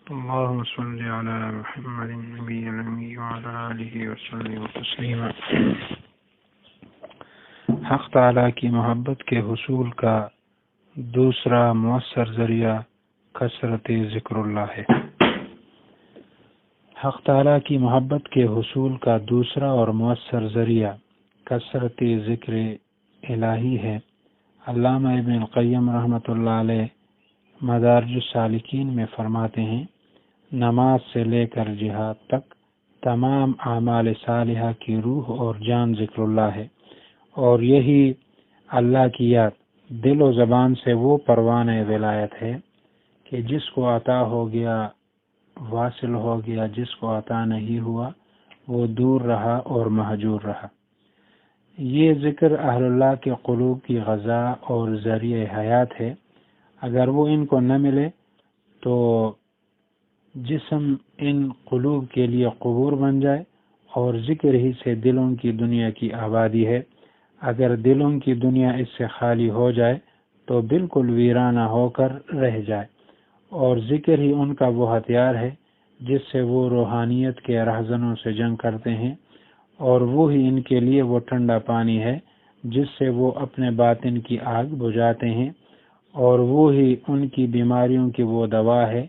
اللهم صل على محمد النبي الأمي وعلى آله وسلم تسلیما۔ حق تعالیٰ کی محبت کے حصول کا دوسرا مؤثر ذریعہ کثرت ذکر اللہ ہے۔ حق تعالیٰ کی محبت کے حصول کا دوسرا اور مؤثر ذریعہ کثرت ذکر الہی ہے۔ علامہ ابن القیم رحمۃ اللہ علیہ مدارج السالکین میں فرماتے ہیں، نماز سے لے کر جہاد تک تمام اعمال صالحہ کی روح اور جان ذکر اللہ ہے، اور یہی اللہ کی یاد دل و زبان سے وہ پروان ولایت ہے کہ جس کو عطا ہو گیا واصل ہو گیا، جس کو عطا نہیں ہوا وہ دور رہا اور مہجور رہا۔ یہ ذکر اہل اللہ کے قلوب کی غذا اور ذریعہ حیات ہے۔ اگر وہ ان کو نہ ملے تو جسم ان قلوب کے لیے قبور بن جائے، اور ذکر ہی سے دلوں کی دنیا کی آبادی ہے۔ اگر دلوں کی دنیا اس سے خالی ہو جائے تو بالکل ویرانہ ہو کر رہ جائے، اور ذکر ہی ان کا وہ ہتھیار ہے جس سے وہ روحانیت کے رہزنوں سے جنگ کرتے ہیں، اور وہی ان کے لیے وہ ٹھنڈا پانی ہے جس سے وہ اپنے باطن کی آگ بجھاتے ہیں، اور وہی ان کی بیماریوں کی وہ دوا ہے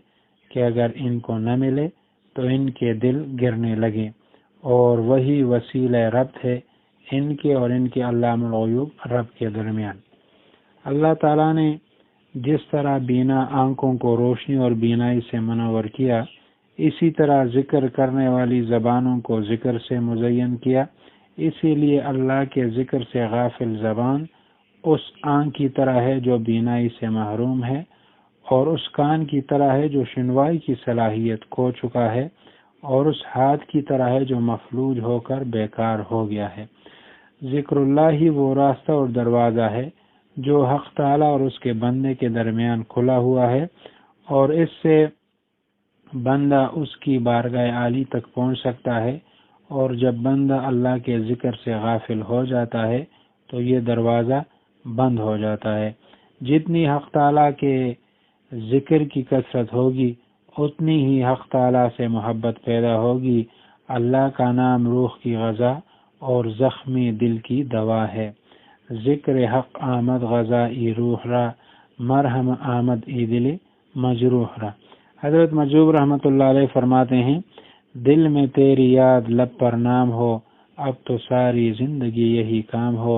کہ اگر ان کو نہ ملے تو ان کے دل گرنے لگیں، اور وہی وسیلہ ربط ہے ان کے اور ان کے علام الغیوب رب کے درمیان۔ اللہ تعالیٰ نے جس طرح بینا آنکھوں کو روشنی اور بینائی سے منور کیا، اسی طرح ذکر کرنے والی زبانوں کو ذکر سے مزین کیا۔ اسی لیے اللہ کے ذکر سے غافل زبان اس آنکھ کی طرح ہے جو بینائی سے محروم ہے، اور اس کان کی طرح ہے جو شنوائی کی صلاحیت کھو چکا ہے، اور اس ہاتھ کی طرح ہے جو مفلوج ہو کر بیکار ہو گیا ہے۔ ذکر اللہ ہی وہ راستہ اور دروازہ ہے جو حق تعالیٰ اور اس کے بندے کے درمیان کھلا ہوا ہے، اور اس سے بندہ اس کی بارگاہ عالی تک پہنچ سکتا ہے، اور جب بندہ اللہ کے ذکر سے غافل ہو جاتا ہے تو یہ دروازہ بند ہو جاتا ہے۔ جتنی حق تعالیٰ کے ذکر کی کثرت ہوگی اتنی ہی حق تعالیٰ سے محبت پیدا ہوگی۔ اللہ کا نام روح کی غذا اور زخمی دل کی دوا ہے۔ ذکر حق آمد غذا ای روح را، مرہم آمد ای دل مجروح را۔ حضرت مجذوب رحمۃ اللہ علیہ فرماتے ہیں، دل میں تیری یاد لب پر نام ہو، اب تو ساری زندگی یہی کام ہو۔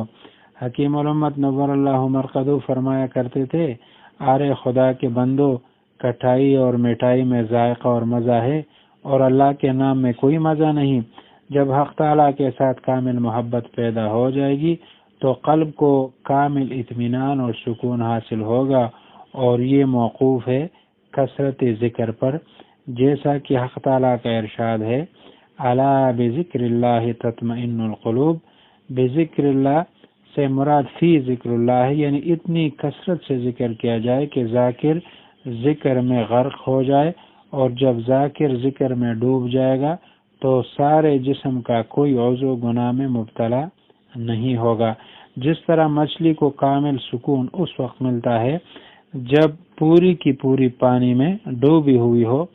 حکیم الامت نور اللہ مرقدہ فرمایا کرتے تھے، آرے خدا کے بندو، کٹائی اور مٹائی میں ذائقہ اور مزہ ہے، اور اللہ کے نام میں کوئی مزہ نہیں۔ جب حق تعالیٰ کے ساتھ کامل محبت پیدا ہو جائے گی تو قلب کو کامل اطمینان اور سکون حاصل ہوگا، اور یہ موقوف ہے کثرت ذکر پر، جیسا کہ حق تعالیٰ کا ارشاد ہے، الا بذکر اللہ تطمئن القلوب۔ بذکر اللہ سے مراد فی ذکر اللہ ہے، یعنی اتنی کثرت سے ذکر کیا جائے کہ ذاکر ذکر میں غرق ہو جائے، اور جب ذاکر ذکر میں ڈوب جائے گا تو سارے جسم کا کوئی عضو گناہ میں مبتلا نہیں ہوگا۔ جس طرح مچھلی کو کامل سکون اس وقت ملتا ہے جب پوری کی پوری پانی میں ڈوبی ہوئی ہو،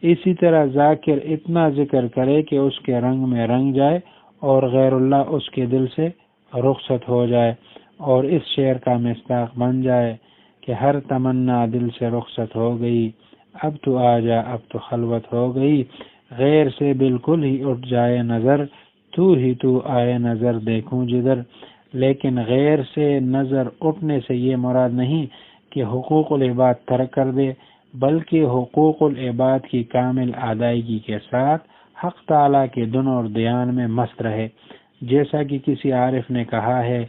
اسی طرح ذاکر اتنا ذکر کرے کہ اس کے رنگ میں رنگ جائے اور غیر اللہ اس کے دل سے رخصت ہو جائے، اور اس شعر کا مصداق بن جائے کہ ہر تمنا دل سے رخصت ہو گئی، اب تو آ جا اب تو خلوت ہو گئی، غیر سے بالکل ہی اٹھ جائے نظر، تو ہی تو آئے نظر دیکھوں جدھر۔ لیکن غیر سے نظر اٹھنے سے یہ مراد نہیں کہ حقوق العباد ترک کر دے، بلکہ حقوق العباد کی کامل ادائیگی کے ساتھ حق تعالیٰ کے دن اور دیان میں مست رہے۔ جیسا کہ کسی عارف نے کہا ہے،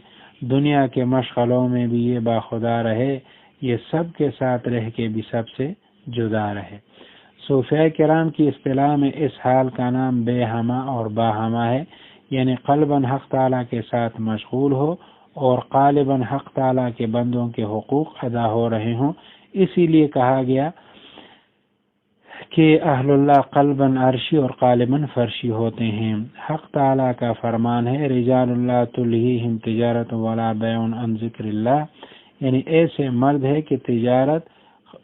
دنیا کے مشغلوں میں بھی یہ باخدا رہے، یہ سب کے ساتھ رہ کے بھی سب سے جدا رہے۔ صوفیاء کرام کی اصطلاح میں اس حال کا نام بے ہما اور باہما ہے، یعنی قلباً حق تعالیٰ کے ساتھ مشغول ہو اور قالباً حق تعالیٰ کے بندوں کے حقوق ادا ہو رہے ہوں۔ اسی لیے کہا گیا کہ اہل اللہ قلباً عرشی اور قالباً فرشی ہوتے ہیں۔ حق تعالیٰ کا فرمان ہے، رجال اللہ تلہیہم تجارت ولا بیع عن ذکر اللہ، یعنی ایسے مرد ہے کہ تجارت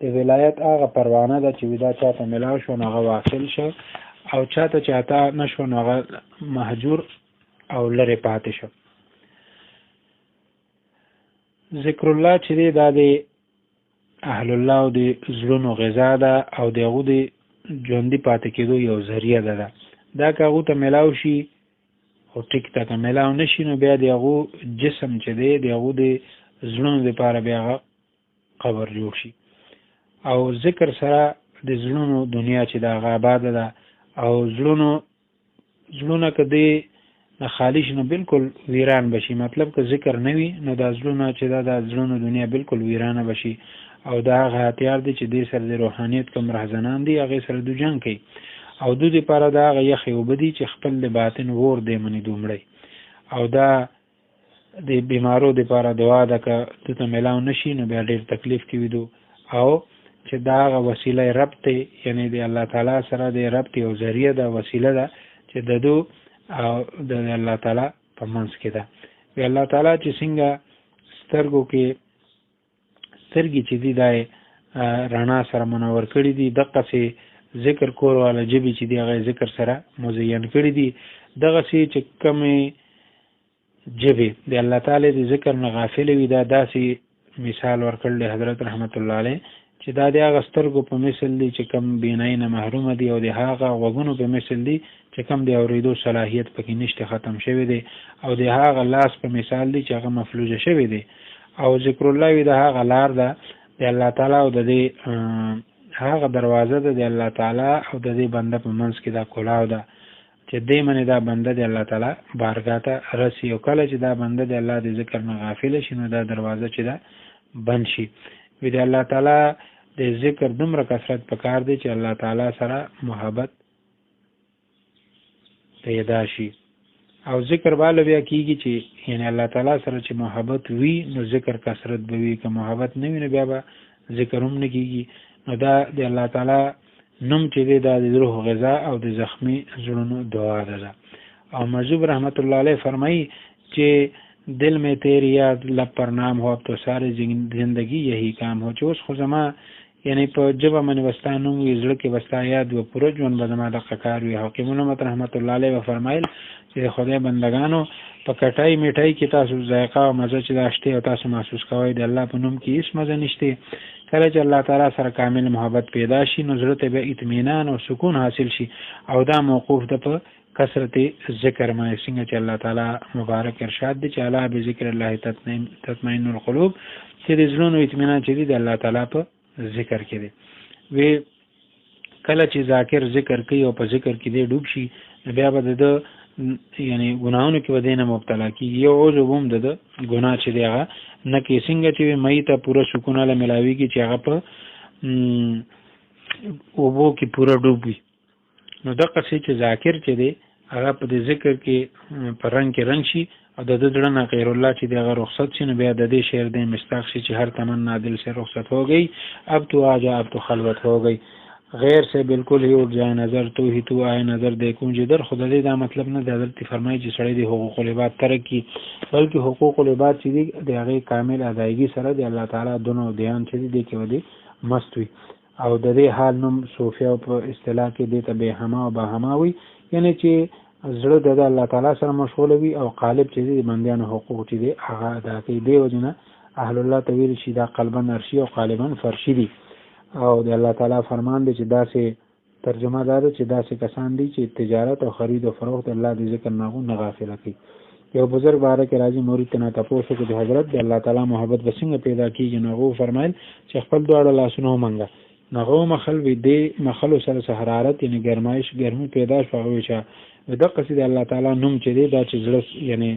د ولایت هغه پروانه ده چې ودا چاته ملاو شو هغه واصل شو او چاته چاته نشو هغه محجور او لری پاتې شو. ذکر الله چې دا د اهل الله او د زړونو غذا ده او دغه د ژوندۍ پاتې کېدو یو ذریعہ ده. دا کاغو ته ملاو شي او ټیک ته ملاو نشي نو بیا دغه جسم چې دی دغه د زړونو لپاره بیا قبر جوړ شي. او ذکر سره د زړونو دنیا چې دا غاباد ده او زړونه کدی نه خالی شنه بالکل ویران بشي. مطلب که ذکر نه وي نو دا زړونه چې دا د زړونو دنیا بالکل ویرانه بشي او دا هغه هتیار دي چې د سر د روحانیت کوم راهزنان دي هغه سره د جنگ کوي او د دې لپاره دا هغه یخي وبدي چې خپل د باطن ور دی منی دومړي او دا د بیمارو د لپاره دعا ده که ته ملاو نشي نو بیا ډیر تکلیف کې ویدو او چې دا وسیله رب ته یعنی د الله تعالی سره د رب ته او ذریعہ ده وسیله ده چې د دو او د الله تعالی په منځ کې ده. وی الله تعالی چې څنګه سترګو کې سترګې چې دی دای رڼا سره منور کړی دي دغه سي ذکر کول والا جبي چې دی هغه ذکر سره مزین کړی دي. دغه سي چې کمې جبي د الله تعالی د ذکر نه غافل وي دا داسي مثال ورکړل حضرت رحمت الله علیه چې دا د هغه سترګو په مثل دي چې کم بینای نه محروم دي او د هغه غوږونو په مثل دي چې کم د اوریدو صلاحیت پکې نشته ختم شوی دی او د هغه لاس په مثال دي چې هغه مفلوجه شوی دی او ذکر الله وی د هغه لار ده د الله تعالی او د هغه دروازه ده د الله تعالی او د دې بنده په منځ کې دا کولاو ده چې دې منی دا بنده د الله تعالی بارګاه ته رسی او کله چې دا بنده د الله د ذکر نه غافل شي نو دا دروازه چې دا بند شي. وی د الله تعالی د ذکر دومره کثرت پکار دی چې الله تعالی سره محبت پیدا شي او ذکر بالا بیا کیږي چې یعنی الله تعالی سره چې محبت وی نو ذکر کثرت به وی که محبت نه وي نو بیا به ذکر هم نه کیږي. نو دا د الله تعالی نوم چې دی دا د روح غذا او د زخمی زړونو دعا ده. اور مجذوب رحمت اللہ علیہ فرمائی کہ دل میں تیری یاد لب پر نام ہو اب تو ساری زندگی یہی کام ہو. چې اوس خو زما یعنی په جبه من وستانو وی زړه کې وستا یاد و پوره ژوند به زما دغه کار وي. حکیم الامت رحمت الله علیه فرمایل چې خدای بندگانو په کټای میټای کې تاسو ذائقه او مزه چې داشته او تاسو محسوس کوئ د الله په نوم کې هیڅ مزه نشته. کله چې الله تعالی سره کامل محبت پیدا شي نو زړه ته به اطمینان او سکون حاصل شي او دا موقوف ده په کثرت ذکر باندې. څنګه چې الله تعالی مبارک ارشاد دی چې الا بذکر الله تطمئن القلوب، چې د زړونو اطمینان چې دی د الله تعالی په ذکر کې دی. وی کله چې ذاکر ذکر کوي او په ذکر کې دی ډوب شي بیا به د یعنی ګناهونو کې ودینه مبتلا کیږي. یو عضو هم د ګناه چې دی هغه نه کې. څنګه چې مې ته پوره سکون له ملاويږي چې هغه په اوبو کې پوره ډوب وي. نو دغه څه چې ذاکر چې دی هغه په ذکر کې په رنگ کې رنگ شي او د زړه نه غیر الله چې دی هغه رخصت شي نو بیا د دې شعر دی مستاق شي چې هر تمنا دل سے رخصت ہو گئی اب تو آجا اب تو خلوت ہو گئی غیر سے بالکل ہی اٹھ جائے نظر تو ہی تو آئے نظر دیکھوں جدھر. خدا دې دا مطلب نه د حضرت فرمایي چې سړی د حقوق العباد ترک کی بلکې حقوق العباد چې دی د هغه کامل ادایګي سره د الله تعالی دونو دیان چې دی کې ودی مست وي. او د دې حال نوم صوفیا په اصطلاح کې دی ته به هما او باهما وي، یعنی چې زړه د الله تعالی سره مشغول وي او قالب چې دی بندیانو حقوق چې دی هغه ادا کوي. دی وجنه اهل الله تویل شي دا قلبا ارشی او قالبا فرشی دي. او د الله تعالی فرمان دی چې داسې ترجمه دار چې داسې کسان دي چې تجارت او خرید او فروخت الله د ذکر نه غافل کوي. یو بزرگ باره کې راځي مورید ته تاسو کې د حضرت د الله تعالی محبت وسنګ پیدا کیږي. نو هو فرمایل چې خپل دواړه لاسونه ومنګه نغو مخل وی دی مخلو سره حرارت یعنی ګرمایش ګرمي پیدا شوی چې د قصید الله تعالی نوم چې دی دا چې زړه یعنی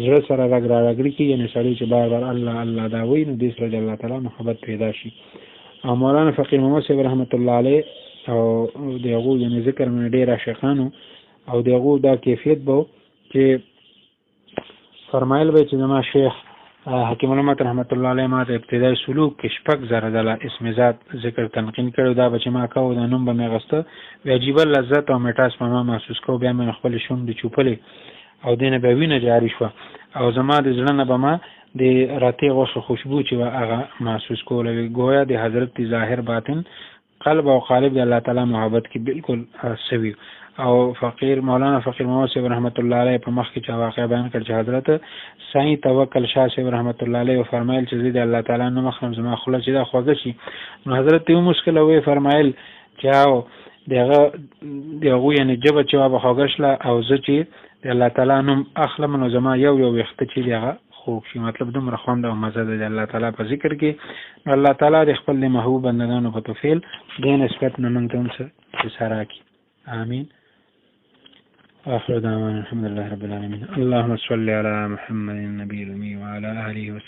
زړه سره راګړي کی یعنی سړی چې بار بار الله الله دا وی نو د سره الله تعالی محبت پیدا شي. او مولانا فقیر محمد صاحب رحمت الله علیه او دغه یعنی ذکر من ډیر عاشقانو او دغه دا کیفیت بو چې فرمایل به چې زما شیخ حکیم الامت رحمت الله علیه ما ته ابتدای سلوک کې شپږ زره د اسم ذات ذکر تنقین کړو. دا به چې ما کاوه د نوم به مې غسته و عجیب لذت او میټاس په ما محسوس کو. بیا مې خپل شوم د چوپلې او دینه به وینه جاری شو او زما د زړه نه به ما د راته غوښه خوشبو چې هغه محسوس کولې. گویا د حضرت ظاهر باطن قلب او قالب د الله تعالی محبت کې بالکل سوي. او فقیر مولانا فقیر محمد صاحب رحمت الله علیه په مخ کې چا واقع بیان کړ چې حضرت سائی توکل شاه صاحب رحمت الله علیه فرمایل چې د الله تعالی نو مخرم زما خلص چې دا خوږه شي. نو حضرت یو مشکل وې فرمایل چې دغه یعنی جبه چې به خوږشله او زه چې د الله تعالی نوم اخلم نو زما یو وخت چې دغه خوب شي. مطلب دومره خوند او مزه د الله تعالی په ذکر کې. الله تعالی د خپل محبوب بندگانو په توفیل دین نسبت نه موږ ته سره کی. آمین. آخر دعوانا الحمد لله رب العالمين. اللهم صل على محمد النبي الأمي وعلى آله وسلم.